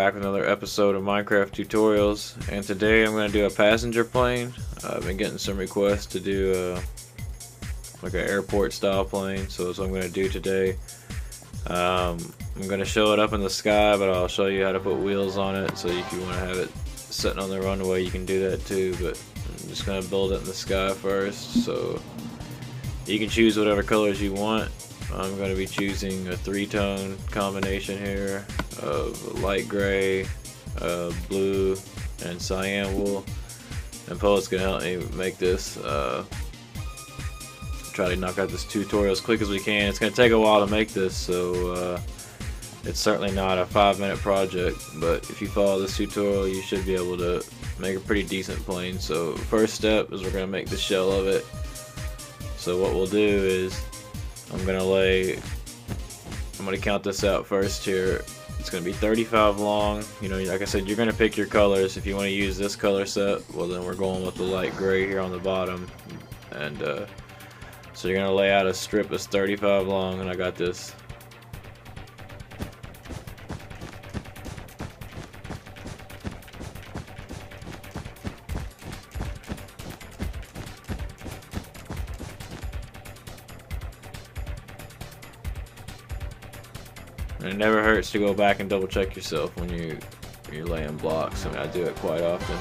back with another episode of Minecraft tutorials, and today I'm going to do a passenger plane. I've been getting some requests to do like an airport style plane, so that's what I'm going to do today. I'm going to show it up in the sky, but I'll show you how to put wheels on it, so if you want to have it sitting on the runway you can do that too, but I'm just going to build it in the sky first. So you can choose whatever colors you want. I'm going to be choosing a 3-tone combination here of light gray, blue, and cyan wool. And Poet's going to help me make this. Try to knock out this tutorial as quick as we can. It's going to take a while to make this, so it's certainly not a 5-minute project. But if you follow this tutorial, you should be able to make a pretty decent plane. So first step is we're going to make the shell of it. So what we'll do is I'm gonna count this out first here. It's gonna be 35 long. You know, like I said, you're gonna pick your colors. If you want to use this color set, well then we're going with the light gray here on the bottom. And so you're gonna lay out a strip that's 35 long, and I got this. And it never hurts to go back and double check yourself when you're laying blocks. I mean, I do it quite often.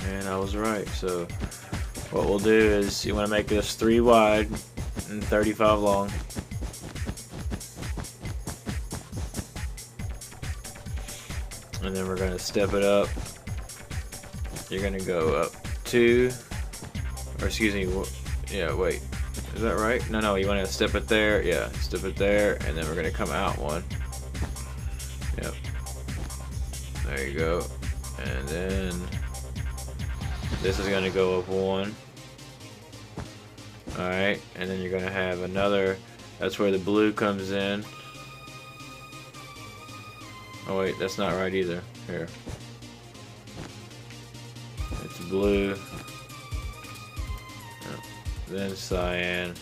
And I was right. So what we'll do is you want to make this 3 wide and 35 long. And then we're going to step it up. You're going to go up 2, or excuse me, yeah, wait, is that right? No, you want to step it there, yeah, step it there, and then we're going to come out 1. Yep, there you go. And then this is going to go up 1. Alright, and then you're going to have another, that's where the blue comes in. Oh wait, that's not right either. Here. It's blue, then cyan,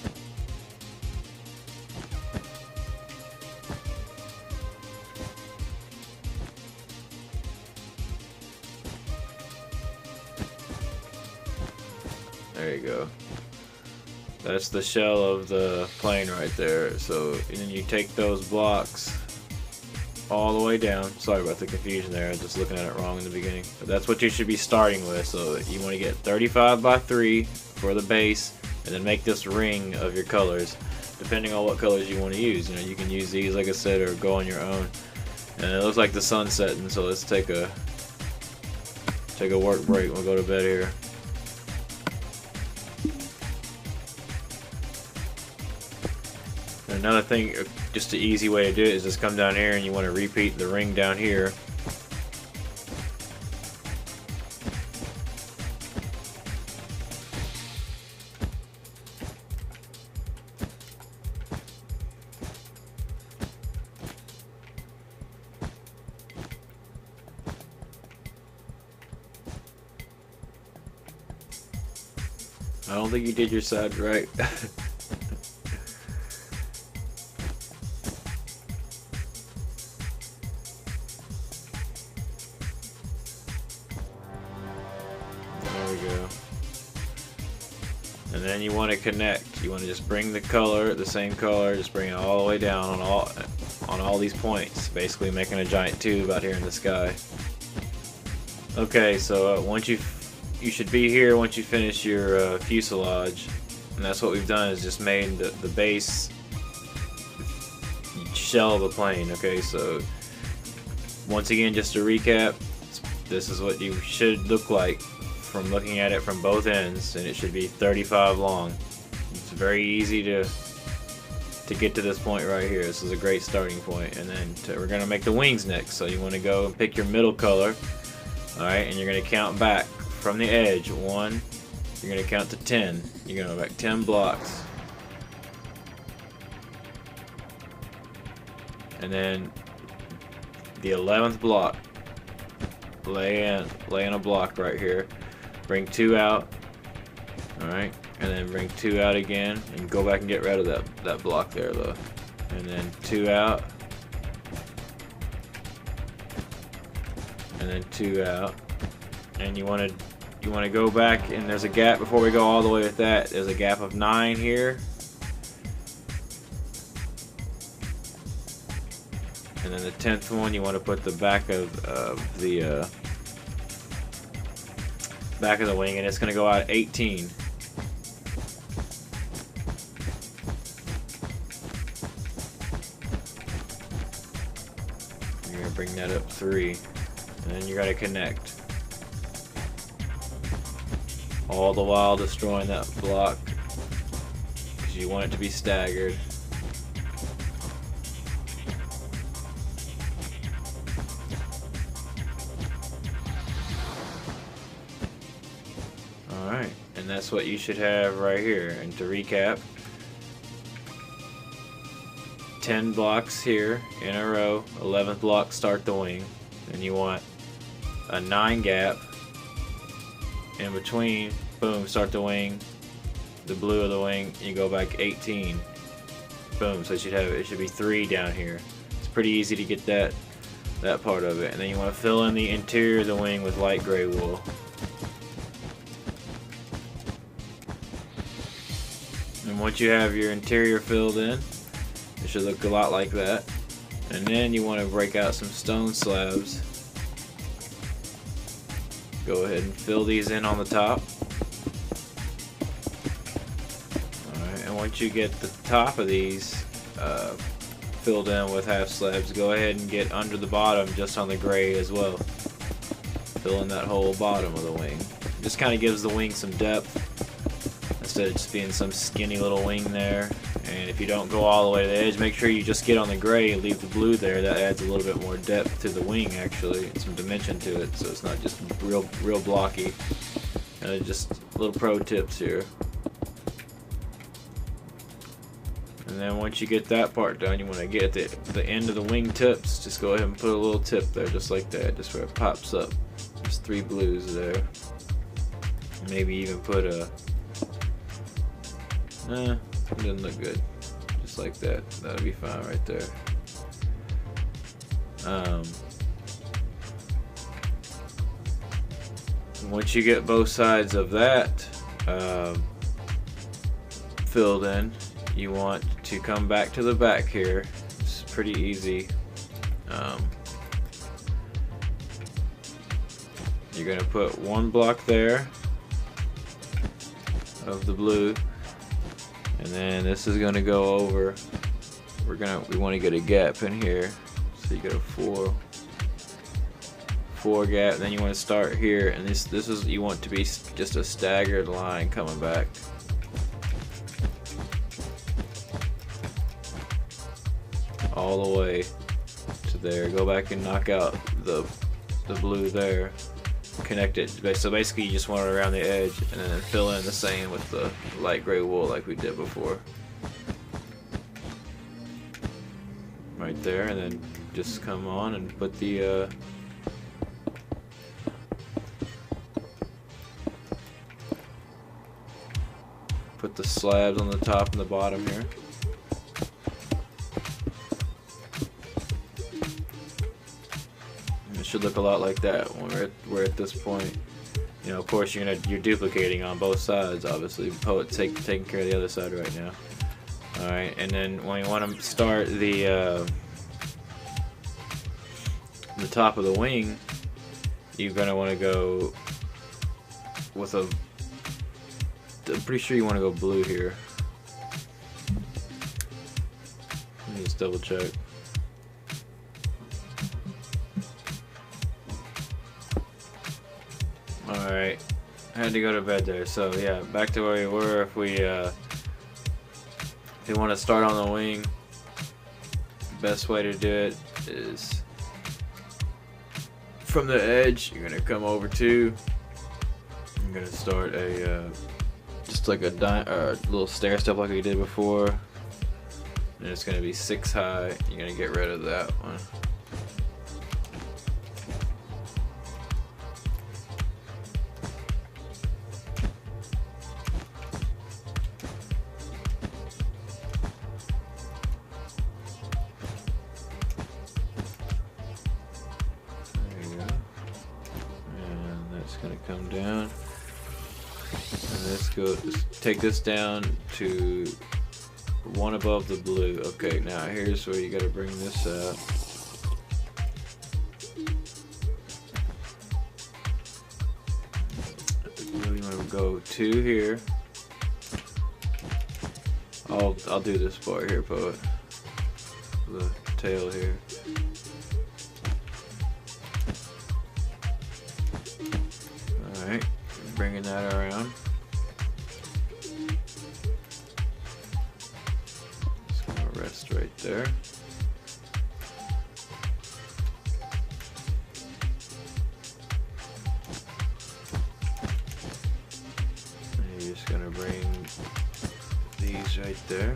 there you go. That's the shell of the plane right there. So and then you take those blocks all the way down. Sorry about the confusion there, I was just looking at it wrong in the beginning. But that's what you should be starting with. So you want to get 35 by 3 for the base, and then make this ring of your colors, depending on what colors you want to use. You know, you can use these, like I said, or go on your own. And it looks like the sun's setting, so let's take a work break. We'll go to bed here. Another thing, just an easy way to do it is just come down here and you want to repeat the ring down here. I don't think you did your side right. And then you want to connect. You want to just bring the color, the same color, just bring it all the way down on all these points, basically making a giant tube out here in the sky. Okay, so once you should be here once you finish your fuselage, and that's what we've done, is just made the base shell of the plane. Okay, so once again, just to recap, this is what you should look like from looking at it from both ends, and it should be 35 long. It's very easy to get to this point right here. This is a great starting point. And then we're going to make the wings next. So you want to go and pick your middle color, alright, and you're going to count back from the edge. 1, you're going to count to 10. You're going to go back 10 blocks. And then the 11th block, lay in a block right here, bring 2 out, Alright, and then bring 2 out again, and go back and get rid of that block there though. And then 2 out. And then 2 out. And you want to go back, and there's a gap before we go all the way with that. There's a gap of 9 here. And then the 10th one, you want to put the back of the wing, and it's going to go out 18. You're going to bring that up 3, and then you got to connect. All the while destroying that block, because you want it to be staggered. Alright, and that's what you should have right here. And to recap, 10 blocks here in a row, 11th block start the wing, and you want a 9 gap in between. Boom, start the wing, the blue of the wing, you go back 18. Boom, so it should be 3 down here. It's pretty easy to get that part of it. And then you want to fill in the interior of the wing with light gray wool. And once you have your interior filled in, it should look a lot like that. And then you want to break out some stone slabs. Go ahead and fill these in on the top. Alright, and once you get the top of these filled in with half slabs, go ahead and get under the bottom just on the gray as well. Fill in that whole bottom of the wing. Just kind of gives the wing some depth instead of just being some skinny little wing there. And if you don't go all the way to the edge, make sure you just get on the gray and leave the blue there. That adds a little bit more depth to the wing, actually, and some dimension to it, so it's not just real blocky. And just little pro tips here. And then once you get that part done, you want to get the end of the wing tips. Just go ahead and put a little tip there, just like that, just where it pops up. Just 3 blues there. Maybe even put a. It doesn't look good. Just like that. That'll be fine right there. Once you get both sides of that filled in, you want to come back to the back here. It's pretty easy. You're going to put 1 block there of the blue. And then this is going to go over. We want to get a gap in here, so you get a 4 gap. Then you want to start here, and this is, you want to be just a staggered line coming back. All the way to there. Go back and knock out the blue there. Connect it. So basically you just want it around the edge, and then fill in the same with the light gray wool like we did before. Right there, and then just come on and put the slabs on the top and the bottom here. It should look a lot like that when we're at this point. You know, of course, you're duplicating on both sides. Obviously, Poet's taking care of the other side right now. All right, and then when you want to start the top of the wing, you're gonna want to go with a. I'm pretty sure you want to go blue here. Let me just double check. Alright, I had to go to bed there, so yeah, back to where we were. If we want to start on the wing, the best way to do it is from the edge. You're gonna come over to. I'm gonna start a just like a little stair step like we did before, and it's gonna be 6 high. You're gonna get rid of that one. come down. And let's go, just take this down to one above the blue. Okay, now here's where you gotta bring this out. We want to go two here. I'll do this part here, Poet. The tail here. Alright, bringing that around. It's gonna rest right there. And you're just gonna bring these right there.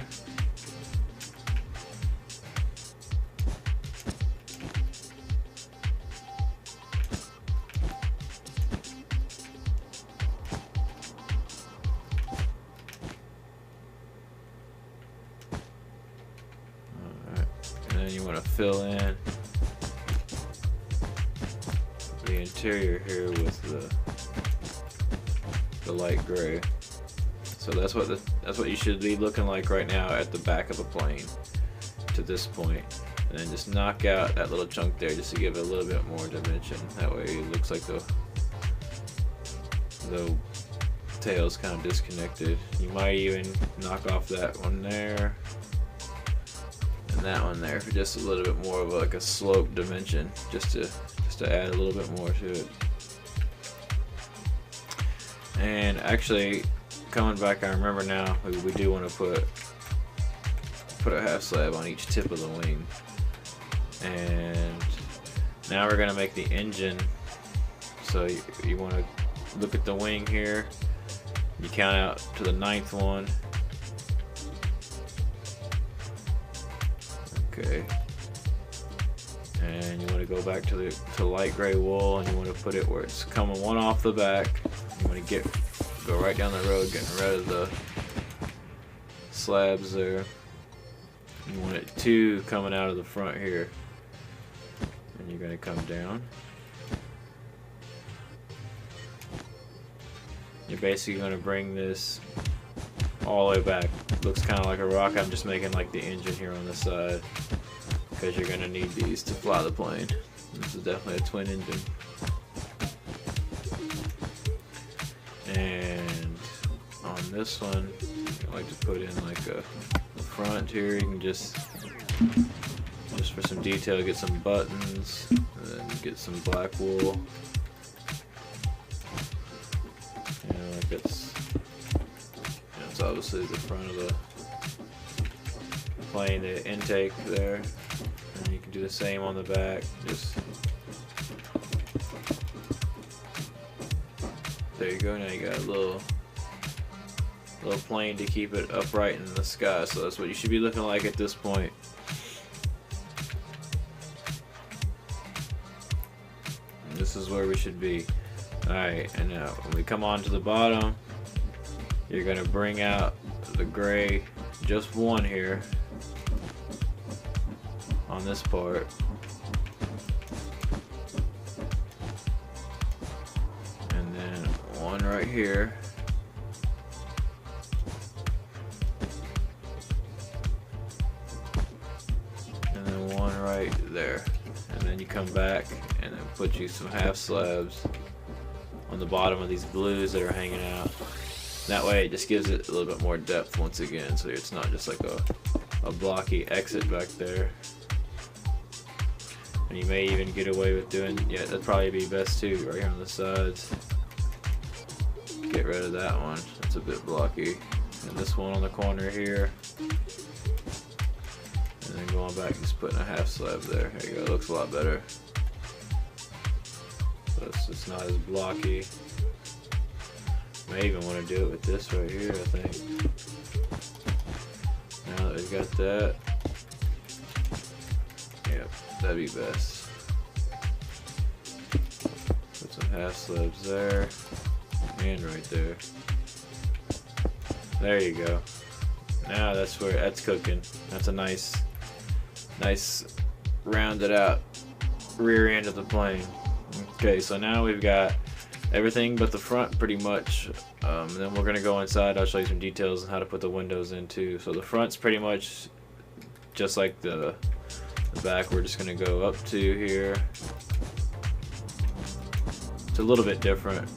And you want to fill in the interior here with the light gray. So that's what you should be looking like right now at the back of a plane to this point. And then just knock out that little chunk there just to give it a little bit more dimension. That way it looks like the tail's kind of disconnected. You might even knock off that one there. That one there for just a little bit more of like a slope dimension, just to add a little bit more to it. And actually, coming back, I remember now we do want to put a half slab on each tip of the wing. And now we're gonna make the engine. So you want to look at the wing here. You count out to the 9th one. Okay, and you want to go back to light gray wool, and you want to put it where it's coming one off the back. You want to go right down the road, getting rid of the slabs there. You want it two coming out of the front here, and you're going to come down. You're basically going to bring this all the way back. Looks kind of like a rock. I'm just making like the engine here on the side because you're gonna need these to fly the plane. This is definitely a twin engine. And on this one, I like to put in like a front here. You can just for some detail, get some buttons, and then get some black wool. Like it's obviously the front of the plane, the intake there, and you can do the same on the back. Just there you go. Now you got a little plane to keep it upright in the sky. So that's what you should be looking like at this point. And this is where we should be. Alright, and now when we come on to the bottom, you're going to bring out the gray, just one here on this part. And then one right here. And then one right there. And then you come back and then put you some half slabs on the bottom of these blues that are hanging out. That way it just gives it a little bit more depth once again, so it's not just like a blocky exit back there. And you may even get away with doing, yeah, that'd probably be best too, right here on the sides. Get rid of that one, it's a bit blocky. And this one on the corner here. And then going back, just putting a half slab there. There you go, it looks a lot better. So it's just not as blocky. May even want to do it with this right here, I think. Now that we've got that, yep, that'd be best. Put some half slabs there, and right there. There you go. Now that's cooking. That's a nice rounded out rear end of the plane. Okay, so now we've got everything but the front pretty much. Then we're gonna go inside. I'll show you some details on how to put the windows in too. So the front's pretty much just like the back. We're just gonna go up to here. It's a little bit different.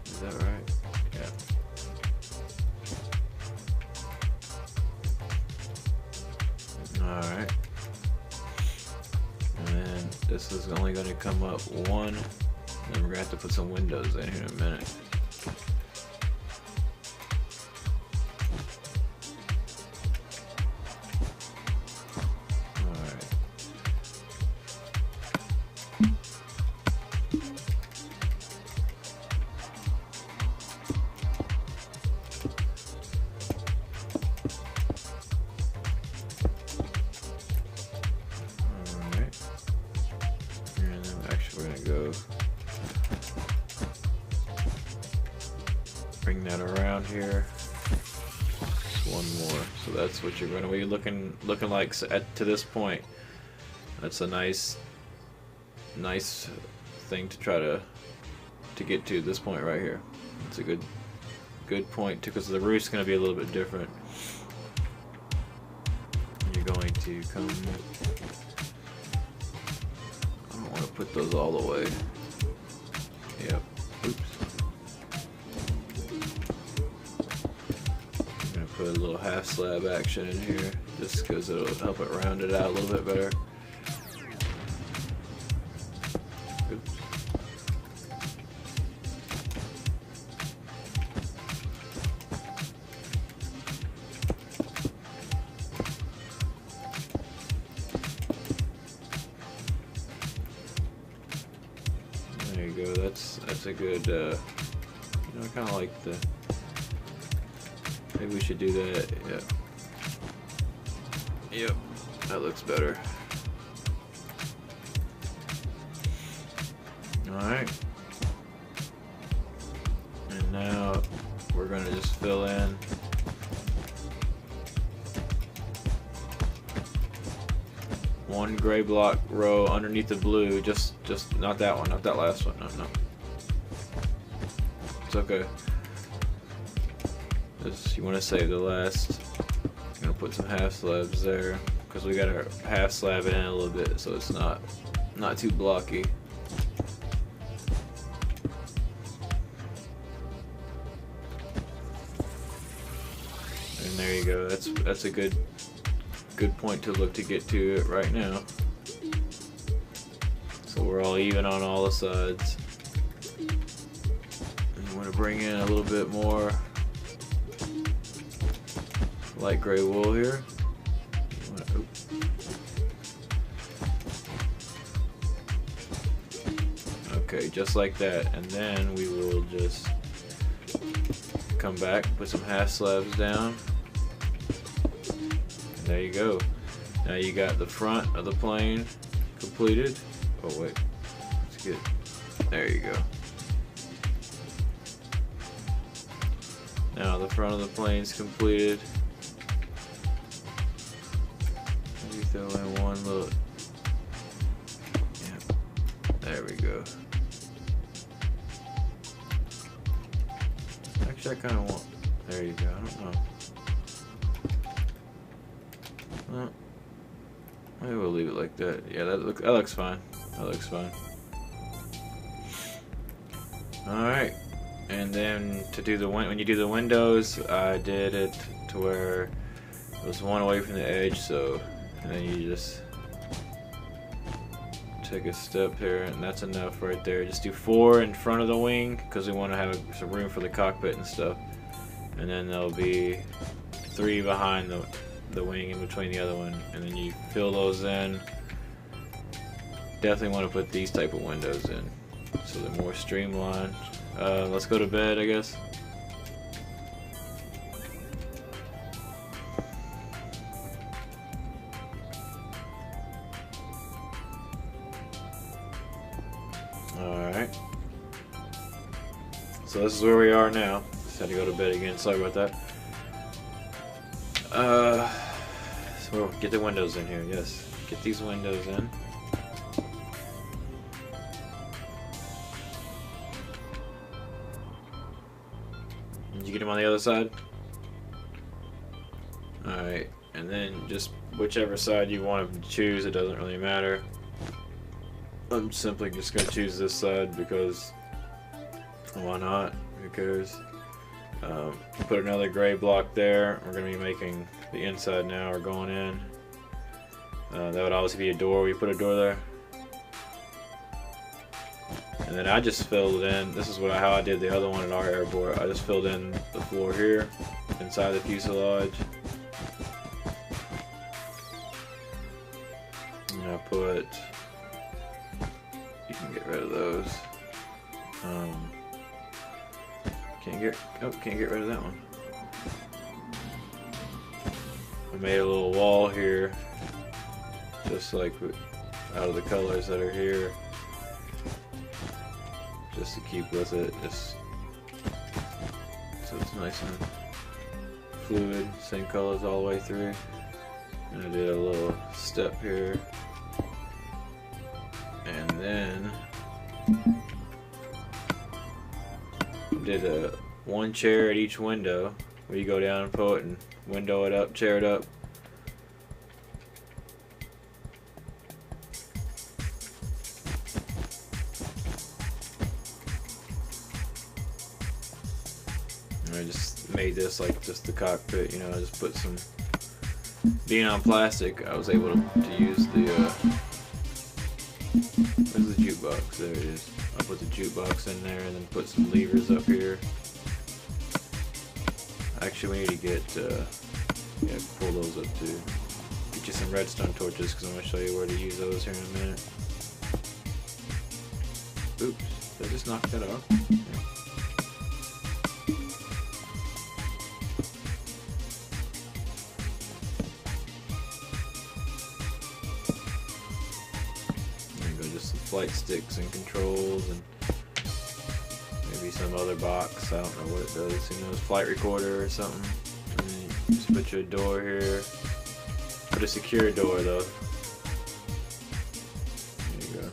Is that right? Yeah. Alright. And then this is only going to come up one. Then we're going to have to put some windows in here in a minute. Go bring that around here. One more. So that's what you're going to be looking like to this point. That's a nice thing to try to get to this point right here. It's a good point because the roof's going to be a little bit different. You're going to come. Put those all the way. Yep. Oops. I'm gonna put a little half slab action in here just because it'll help it round it out a little bit better. Oops. There you go. That's a good. You know, I kind of like the. Maybe we should do that. Yeah. Yep. That looks better. All right. And now we're gonna just fill in. One gray block row underneath the blue, just not that one, not that last one, no. It's okay. You want to save the last. I'm gonna put some half slabs there because we got our half slab in a little bit, so it's not too blocky. And there you go. That's a good point to look to get to it right now. So we're all even on all the sides. And you want to bring in a little bit more light gray wool here. Okay, just like that. And then we will just come back, put some half slabs down. There you go. Now you got the front of the plane completed. Oh wait, let's get. There you go. Now the front of the plane's completed. Maybe throw in one little. Yeah. There we go. Actually, I kind of want. There you go. I don't know. Well, maybe we'll leave it like that. Yeah, that looks fine. That looks fine. All right, and then when you do the windows, I did it to where it was one away from the edge. So, and then you just take a step here, and that's enough right there. Just do 4 in front of the wing because we want to have some room for the cockpit and stuff. And then there'll be 3 behind the wing in between the other one, and then you fill those in. Definitely want to put these type of windows in so they're more streamlined. Let's go to bed, I guess. Alright. So this is where we are now. Just had to go to bed again. Sorry about that. So get the windows in here. Yes, get these windows in. Did you get them on the other side? Alright, and then just whichever side you want to choose, it doesn't really matter. I'm simply just going to choose this side because why not? Who cares? Put another gray block there. We're going to be making the inside now. We're going in. That would obviously be a door. We put a door there. And then I just filled in, this is how I did the other one at our airport. I just filled in the floor here, inside the fuselage. And I put, you can get rid of those. Can't get rid of that one. I made a little wall here, just like out of the colors that are here. Just to keep with it, just so it's nice and fluid, same colors all the way through. And I did a little step here, and then did a one chair at each window where you go down and pull it and window it up, chair it up. I just made this like just the cockpit, you know. I just put some, being on plastic, I was able to use the where's the jukebox? There it is. I put the jukebox in there and then put some levers up here. Actually, we need to get yeah, pull those up too. Get you some redstone torches because I'm going to show you where to use those here in a minute. Oops, did I just knock that off? Flight sticks and controls and maybe some other box. I don't know what it does. Who knows? Flight recorder or something. And then you just put your door here. Put a secure door though. There you go.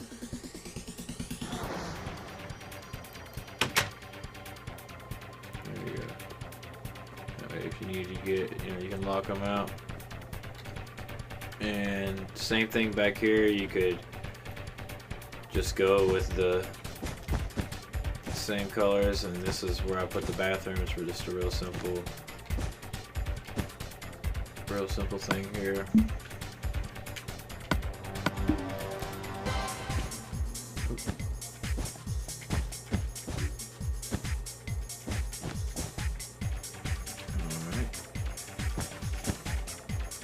There you go. That way if you need to get, you know, you can lock them out. And same thing back here. You could just go with the same colors, and this is where I put the bathrooms for just a real simple thing here. Alright.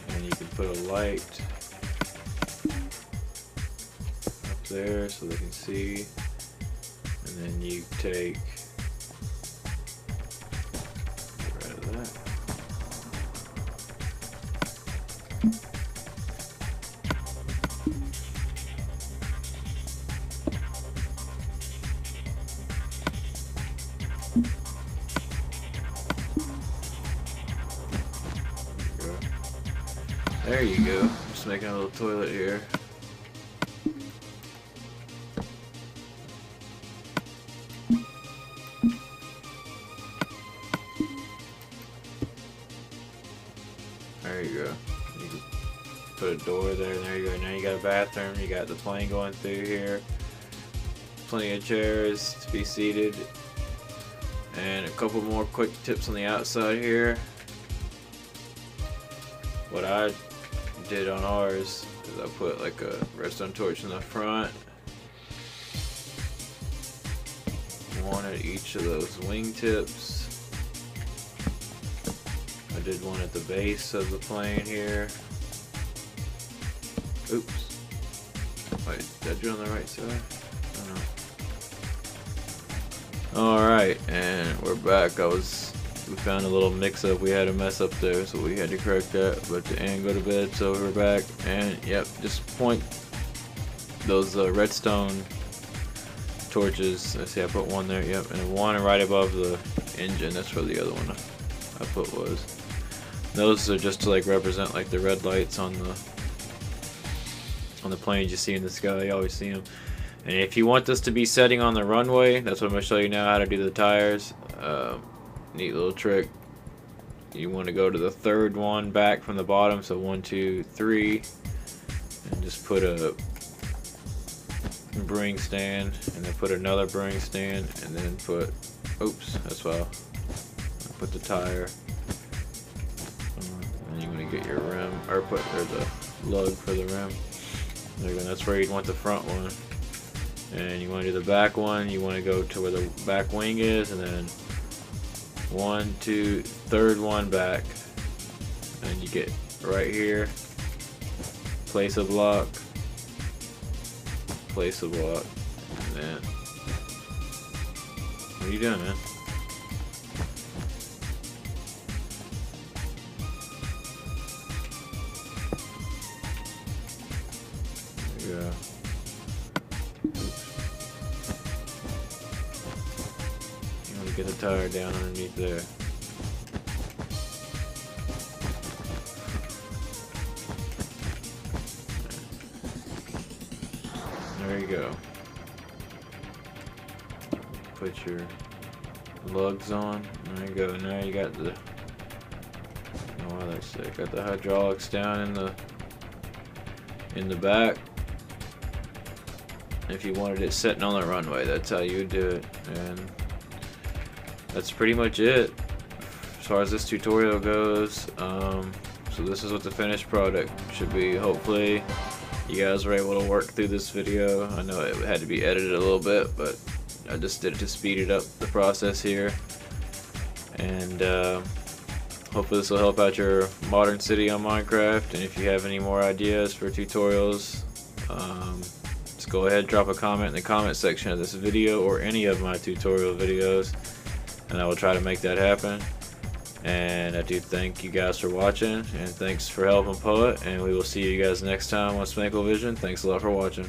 And you can put a light there so they can see, and then you take, get rid of that. There you go. Just making a little toilet here. There you go. You can put a door there, and there you go. Now you got a bathroom, you got the plane going through here. Plenty of chairs to be seated. And a couple more quick tips on the outside here. What I did on ours is I put like a redstone torch in the front. One at each of those wing tips. I did one at the base of the plane here. Oops. Wait, did I do it on the right side? I don't know. Alright, and we're back. We found a little mix-up. We had a mess up there, so we had to correct that. But and go to bed, so we're back. And yep, just point those redstone torches. Let's see, I put one there, yep, and one right above the engine. That's where the other one I put was. Those are just to like represent like the red lights on the planes you see in the sky. You always see them. And if you want this to be setting on the runway, that's what I'm going to show you now, how to do the tires. Neat little trick. You want to go to the third one back from the bottom, so 1, 2, 3, and just put a bring stand, and then put another bring stand, and then put, oops, that's why I put the tire. And you want to get your rim, or the lug for the rim. There you go. That's where you'd want the front one. And you want to do the back one. You want to go to where the back wing is, and then 1, 2, third one back, and you get right here. Place a block. Place a block. And then, what are you doing, man? There you go. You want to get the tire down underneath there. There you go. Put your lugs on. There you go. Now you got the, oh, that's sick. Got the hydraulics down in the back. If you wanted it sitting on the runway, that's how you would do it. And that's pretty much it as far as this tutorial goes. So this is what the finished product should be. Hopefully you guys were able to work through this video. I know it had to be edited a little bit, but I just did it to speed it up the process here. And hopefully this will help out your modern city on Minecraft. And if you have any more ideas for tutorials, just go ahead, drop a comment in the comment section of this video or any of my tutorial videos, and I will try to make that happen. And I do thank you guys for watching, and thanks for helping Poet, and we will see you guys next time on Smackle Vision. Thanks a lot for watching.